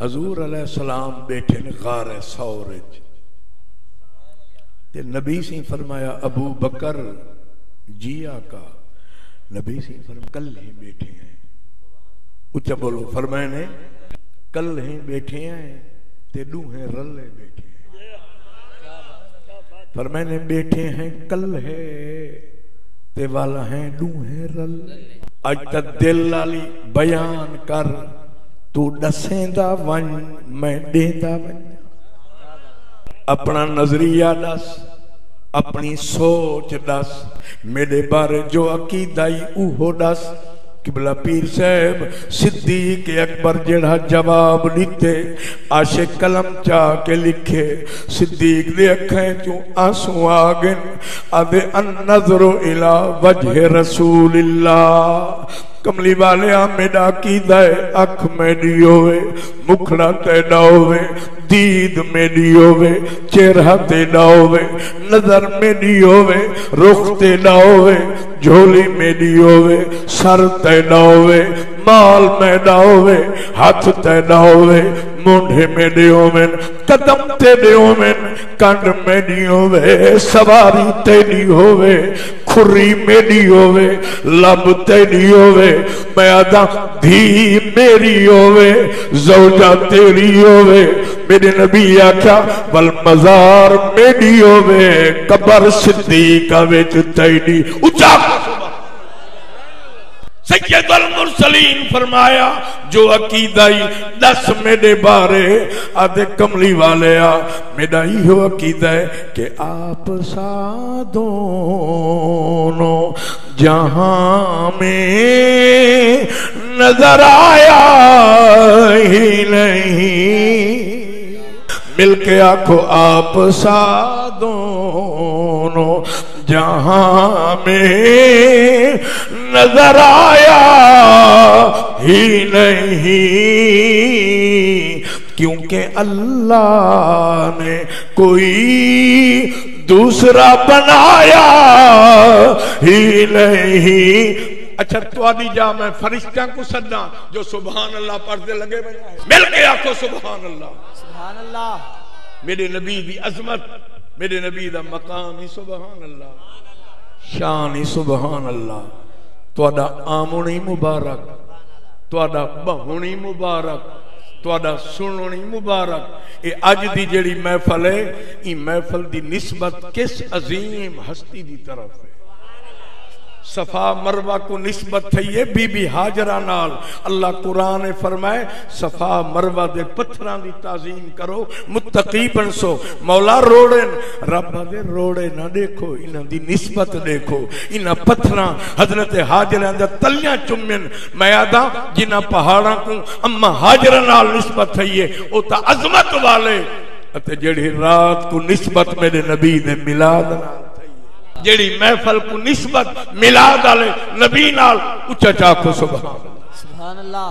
हजूर अलैहिस्सलाम बैठे ने गार सौर ते नबी से फरमाया अबू बकर जी आका। नबी से फरमाया कल ही बैठे हैं, उच्चा बोलो, फरमाए ने कल ही बैठे हैं ते दूहे रले बैठे हैं। फरमाए ने बैठे हैं कल है ते वाला है दूहे रले। अज तक दिल वाली बयान कर, तू दसेंदा वन मैं देंदा वन। अपना नजरिया दस, अपनी सोच दस, मेरे बारे जो अकीदाई उहो दस। किबला पीर साहब सिद्दीक अकबर जेड़ा जवाब दिते आशिक कलम चा के लिखे। सिद्दीक दे अखें चों आंसू आ गए। आदे अन नज़रो इला वजह रसूलिल्लाह। कमली वाले मेरा कीदा है अख मेरी होवे, मुखड़ा तेरा होवे, दीद मेरी होवे, चेहरा तेरा होवे, नजर मेरी होवे, रुख तेरा होवे, झोली मेरी होवे, सर तेरा होवे, माल मेरा होवे, हाथ तेरा होवे, मुंढे मेरे होवे, कदम तेरे होवे, कंड मेरी होवे, सवारी तेरी होवे, खुरी मेरी होवे, लब तेरी होवे, मैं आदा धी मेरी होवे, ज़ौजा तेरी होवे। मेरे नबी आख्या वल मज़ार मेरी होवे, कबर सिद्दीक विच तेरी। उच्चा सैयदुल मुरसलीन फरमाया जो अकीदाई दस मेरे बारे। आदे कमली वाले मेरा इहो अकीदा है कि आप सा दोनों जहां में नजर आया ही नहीं। मिलके आखो आप सा दोनों जहां में नजर आया ही नहीं। क्योंकि अल्लाह ने कोई दूसरा बनाया ही नहीं। अच्छा तुआदी जा मैं फरिश्तियां को सदा जो सुभान अल्लाह पढ़ते लगे मिल के आखो सुभान अल्लाह, सुभान अल्लाह। मेरे नबी दी अजमत, मेरे नबी दा मकाम ही सुभान अल्लाह, शान ही सुभान अल्लाह। तुआदा आमनी मुबारक, तुआदा बहुनी मुबारक, तुआदा सुननी मुबारक। ये अज दी जेड़ी महफल है, ये महफल दी निस्बत किस अजीम हस्ती दी तरफ है। सफा मरवा को निस्बत थी है बीबी हाजरा नाल। अल्लाह कुरान ने फरमाए सफा मरवा दे पत्थरां दी ताजीम करो, मुत्तकी बनसो। मौला रोड़े रब दे रोड़े ना देखो, इन्हां दी निस्बत देखो। इन्हां पत्थरां हजरत हाजरा दा तलियां चुम्मन। मैं आदा जिन्हां पहाड़ां को अम्मा हाजरा नाल निस्बत थी है ओ ता अजमत वाले। अते जेड़ी रात को निस्बत मेरे नबी दे मिलाद नाल, जेड़ी महफल को निस्बत मिलाद वाले नबी नाल, उच्चा चाखो सुभान अल्लाह, सुभान अल्लाह।